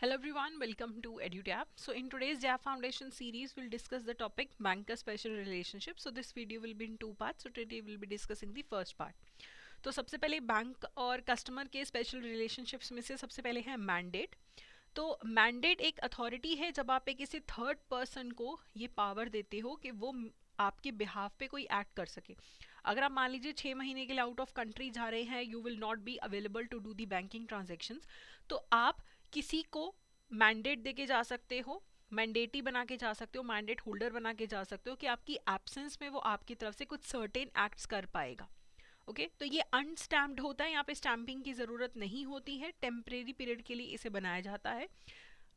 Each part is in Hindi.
Hello everyone, welcome to EduTap. So in today's JAP Foundation series, we'll discuss the topic banker special relationship. So this video will be in two parts. So today we'll be discussing the first part. तो सबसे पहले बैंक और कस्टमर के स्पेशल रिलेशनशिप्स में से सबसे पहले है मैंडेट. तो मैंडेट एक अथॉरिटी है जब आप एक किसी थर्ड पर्सन को ये पावर देते हो कि वो आपके बिहाफ पे कोई एक्ट कर सके. अगर आप मान लीजिए 6 महीने के लिए आउट ऑफ कंट्री जा रहे हैं, you will not be available to do the banking transactions, तो आप किसी को मैंडेट दे के जा सकते हो, मैंडेटी बना के जा सकते हो, मैंडेट होल्डर बना के जा सकते हो कि आपकी एब्सेंस में वो आपकी तरफ से कुछ सर्टेन एक्ट्स कर पाएगा. ओके तो ये अनस्टैम्प्ड होता है, यहाँ पे स्टैंपिंग की ज़रूरत नहीं होती है, टेम्परेरी पीरियड के लिए इसे बनाया जाता है.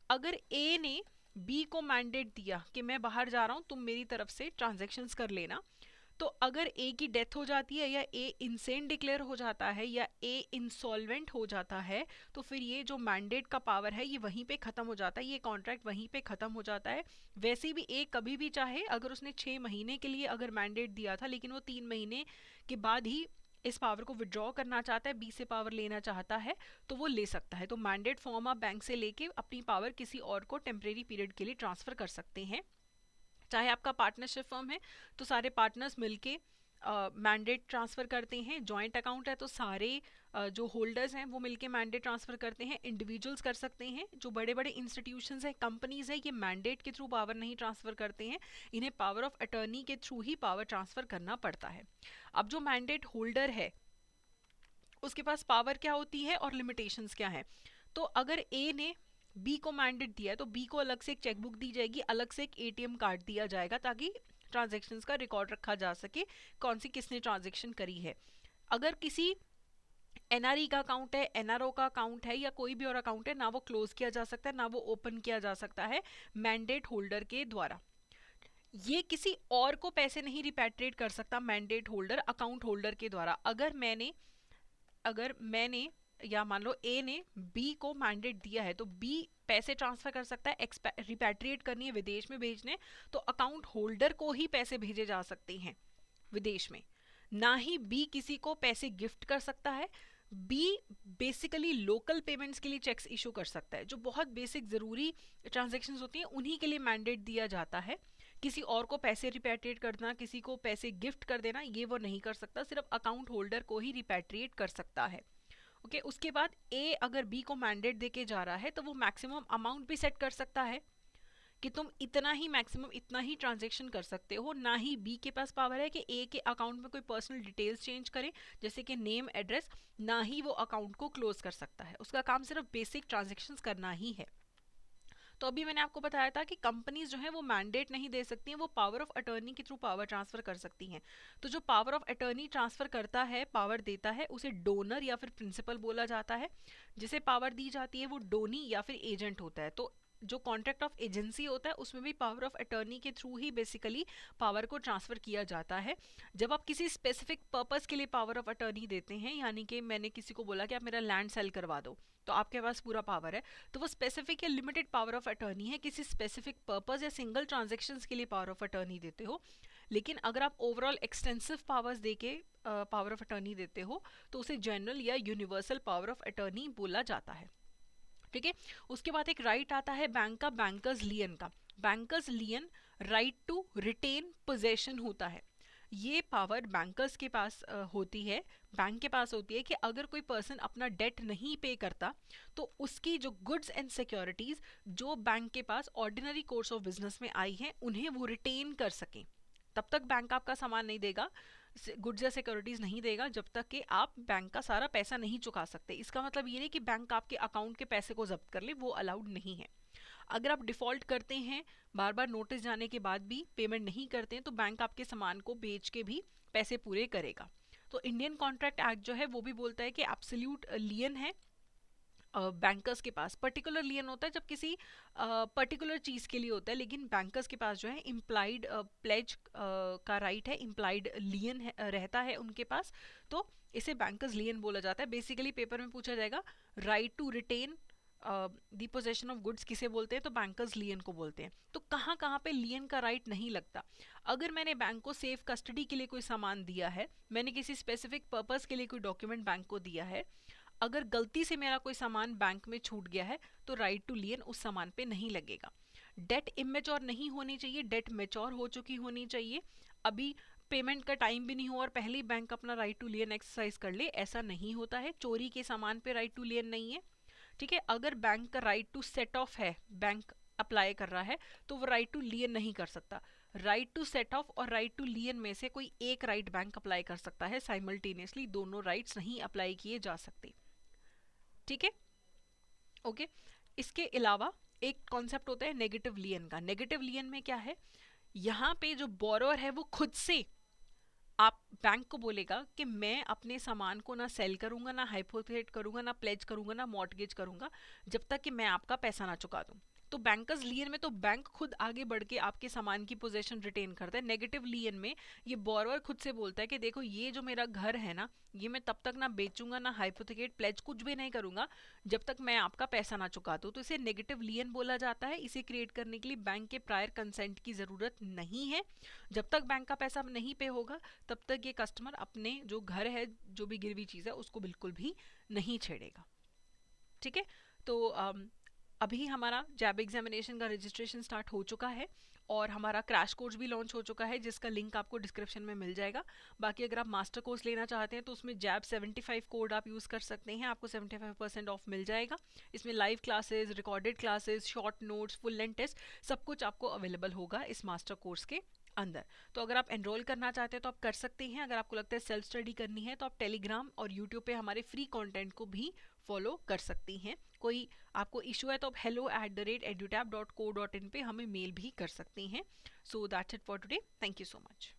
अगर ए ने बी को मैंडेट दिया कि मैं बाहर जा रहा हूँ, तुम मेरी तरफ से ट्रांजेक्शन्स कर लेना, तो अगर ए की डेथ हो जाती है या ए इंसेंट डिक्लेयर हो जाता है या ए इंसॉल्वेंट हो जाता है, तो फिर ये जो मैंडेट का पावर है ये वहीं पे ख़त्म हो जाता है, ये कॉन्ट्रैक्ट वहीं पे ख़त्म हो जाता है. वैसे भी ए कभी भी चाहे, अगर उसने 6 महीने के लिए अगर मैंडेट दिया था लेकिन वो 3 महीने के बाद ही इस पावर को विड्रॉ करना चाहता है, बी से पावर लेना चाहता है, तो वो ले सकता है. तो मैंडेट फॉर्म आप बैंक से लेके अपनी पावर किसी और को टेम्परेरी पीरियड के लिए ट्रांसफ़र कर सकते हैं. चाहे आपका पार्टनरशिप फर्म है तो सारे पार्टनर्स मिलके मैंडेट ट्रांसफ़र करते हैं. जॉइंट अकाउंट है तो सारे जो होल्डर्स हैं वो मिलके मैंडेट ट्रांसफ़र करते हैं. इंडिविजुअल्स कर सकते हैं. जो बड़े बड़े इंस्टीट्यूशंस हैं, कंपनीज हैं, ये मैंडेट के थ्रू पावर नहीं ट्रांसफ़र करते हैं, इन्हें पावर ऑफ अटर्नी के थ्रू ही पावर ट्रांसफ़र करना पड़ता है. अब जो मैंडेट होल्डर है उसके पास पावर क्या होती है और लिमिटेशंस क्या है. तो अगर ए ने बी को मैंडेट दिया है तो बी को अलग से एक चेकबुक दी जाएगी, अलग से एक एटीएम कार्ड दिया जाएगा ताकि ट्रांजेक्शन्स का रिकॉर्ड रखा जा सके, कौन सी किसने ट्रांजेक्शन करी है. अगर किसी एनआरई का अकाउंट है, एनआरओ का अकाउंट है या कोई भी और अकाउंट है, ना वो क्लोज किया जा सकता है ना वो ओपन किया जा सकता है मैंडेट होल्डर के द्वारा. ये किसी और को पैसे नहीं रिपैट्रिएट कर सकता मैंडेट होल्डर अकाउंट होल्डर के द्वारा. अगर मैंने या मान लो ए ने बी को मैंडेट दिया है तो बी पैसे ट्रांसफर कर सकता है, रिपैट्रिएट करनी है, विदेश में भेजने, तो अकाउंट होल्डर को ही पैसे भेजे जा सकते हैं विदेश में. ना ही बी किसी को पैसे गिफ्ट कर सकता है. बी बेसिकली लोकल पेमेंट्स के लिए चेक्स इशू कर सकता है. जो बहुत बेसिक ज़रूरी ट्रांजेक्शन्स होती हैं उन्हीं के लिए मैंडेट दिया जाता है. किसी और को पैसे रिपैट्रिएट करना, किसी को पैसे गिफ्ट कर देना, ये वो नहीं कर सकता, सिर्फ अकाउंट होल्डर को ही रिपैट्रिएट कर सकता है. ओके उसके बाद ए अगर बी को मैंडेट देके जा रहा है तो वो मैक्सिमम अमाउंट भी सेट कर सकता है कि तुम इतना ही मैक्सिमम इतना ही ट्रांजेक्शन कर सकते हो. ना ही बी के पास पावर है कि ए के अकाउंट में कोई पर्सनल डिटेल्स चेंज करे जैसे कि नेम एड्रेस, ना ही वो अकाउंट को क्लोज कर सकता है. उसका काम सिर्फ बेसिक ट्रांजेक्शन्स करना ही है. तो अभी मैंने आपको बताया था कि कंपनीज जो है वो मैंडेट नहीं दे सकती हैं, वो पावर ऑफ अटर्नी के थ्रू पावर ट्रांसफर कर सकती हैं. तो जो पावर ऑफ अटर्नी ट्रांसफर करता है, पावर देता है, उसे डोनर या फिर प्रिंसिपल बोला जाता है. जिसे पावर दी जाती है वो डोनी या फिर एजेंट होता है. तो जो कॉन्ट्रैक्ट ऑफ एजेंसी होता है उसमें भी पावर ऑफ अटर्नी के थ्रू ही बेसिकली पावर को ट्रांसफ़र किया जाता है. जब आप किसी स्पेसिफिक पर्पस के लिए पावर ऑफ अटर्नी देते हैं, यानी कि मैंने किसी को बोला कि आप मेरा लैंड सेल करवा दो, तो आपके पास पूरा पावर है, तो वो स्पेसिफिक या लिमिटेड पावर ऑफ अटर्नी है. किसी स्पेसिफिक पर्पस या सिंगल ट्रांजेक्शन्स के लिए पावर ऑफ अटर्नी देते हो. लेकिन अगर आप ओवरऑल एक्सटेंसिव पावर्स दे के पावर ऑफ अटर्नी देते हो तो उसे जनरल या यूनिवर्सल पावर ऑफ अटर्नी बोला जाता है. ठीक है. उसके बाद एक राइट आता है बैंक का, बैंकर्स लियन का. Bankers lien right to retain possession होता है. ये पावर बैंकर्स के पास होती है, बैंक के पास होती है कि अगर कोई पर्सन अपना डेट नहीं पे करता तो उसकी जो गुड्स एंड सिक्योरिटीज जो बैंक के पास ऑर्डिनरी कोर्स ऑफ बिजनेस में आई हैं उन्हें वो रिटेन कर सकें. तब तक बैंक आपका सामान नहीं देगा, गुड्स या सिक्योरिटीज नहीं देगा जब तक कि आप बैंक का सारा पैसा नहीं चुका सकते. इसका मतलब ये नहीं कि बैंक आपके अकाउंट के पैसे को जब्त कर ले, वो अलाउड नहीं है. अगर आप डिफ़ॉल्ट करते हैं, बार बार नोटिस जाने के बाद भी पेमेंट नहीं करते हैं, तो बैंक आपके सामान को बेच के भी पैसे पूरे करेगा. तो इंडियन कॉन्ट्रैक्ट एक्ट जो है वो भी बोलता है कि एब्सोल्यूट लियन है बैंकर्स के पास. पर्टिकुलर लियन होता है जब किसी पर्टिकुलर चीज़ के लिए होता है, लेकिन बैंकर्स के पास जो है इम्प्लाइड प्लेज का राइट है, इम्प्लाइड लियन रहता है उनके पास. तो इसे बैंकर्स लियन बोला जाता है. बेसिकली पेपर में पूछा जाएगा right to retain the possession of goods किसे बोलते हैं, तो बैंकर्स लियन को बोलते हैं. तो कहाँ कहाँ पे लियन का राइट नहीं लगता. अगर मैंने बैंक को सेफ कस्टडी के लिए कोई सामान दिया है, मैंने किसी स्पेसिफिक पर्पस के लिए कोई डॉक्यूमेंट बैंक को दिया है, अगर गलती से मेरा कोई सामान बैंक में छूट गया है तो राइट टू लियन उस सामान पे नहीं लगेगा। डेट इमेच्योर नहीं होनी चाहिए, डेट मेच्योर हो चुकी होनी चाहिए। अभी पेमेंट का टाइम भी नहीं हो और पहले ही बैंक अपना राइट टू लियन एक्सरसाइज कर ले, ऐसा नहीं होता है। चोरी के सामान पे राइट टू लियन नहीं है। ठीक है, अगर बैंक का राइट टू सेट ऑफ है, बैंक अप्लाई कर रहा है, तो वो राइट टू लियन नहीं कर सकता। राइट टू सेट ऑफ और राइट टू लियन में से कोई एक राइट बैंक अप्लाई कर सकता है, साइमल्टेनियसली दोनों राइट्स नहीं अप्लाई किए जा सकते। ठीक है, ओके। इसके अलावा एक कॉन्सेप्ट होता है नेगेटिव लियन का। नेगेटिव लियन में क्या है, यहाँ पे जो बोरोअर है वो खुद से आप बैंक को बोलेगा कि मैं अपने सामान को ना सेल करूंगा, ना हाइपोथेकेट करूंगा, ना प्लेज करूंगा, ना मॉर्टगेज करूंगा जब तक कि मैं आपका पैसा ना चुका दूं। तो बैंकर्स लियन में तो बैंक खुद आगे बढ़ के आपके सामान की पोजीशन रिटेन करता है। नेगेटिव लियन में ये बोरोअर खुद से बोलता है कि देखो ये जो मेरा घर है ना, ये मैं तब तक ना बेचूंगा, ना हाइपोथेकेट प्लेज कुछ भी नहीं करूंगा जब तक मैं आपका पैसा ना चुका दूं। तो इसे नेगेटिव लियन बोला जाता है। इसे क्रिएट करने के लिए बैंक के प्रायर कंसेंट की जरूरत नहीं है। जब तक बैंक का पैसा नहीं पे होगा तब तक ये कस्टमर अपने जो घर है, जो भी गिरवी चीज़ है, उसको बिल्कुल भी नहीं छेड़ेगा। ठीक है, तो अभी हमारा जैब एग्जामिनेशन का रजिस्ट्रेशन स्टार्ट हो चुका है और हमारा क्रैश कोर्स भी लॉन्च हो चुका है, जिसका लिंक आपको डिस्क्रिप्शन में मिल जाएगा। बाकी अगर आप मास्टर कोर्स लेना चाहते हैं तो उसमें जैब 75 कोड आप यूज़ कर सकते हैं, आपको 75% ऑफ मिल जाएगा। इसमें live classes, recorded classes, short notes, full length test सब कुछ आपको अवेलेबल होगा इस मास्टर कोर्स के अंदर। तो अगर आप एनरोल करना चाहते हैं तो आप कर सकते हैं। अगर आपको लगता है सेल्फ स्टडी करनी है तो आप टेलीग्राम और यूट्यूब पे हमारे फ्री कंटेंट को भी फॉलो कर सकती हैं। कोई आपको इशू है तो आप hello@edutab.co.in पे हमें मेल भी कर सकती हैं। So that's it for today, thank you so much.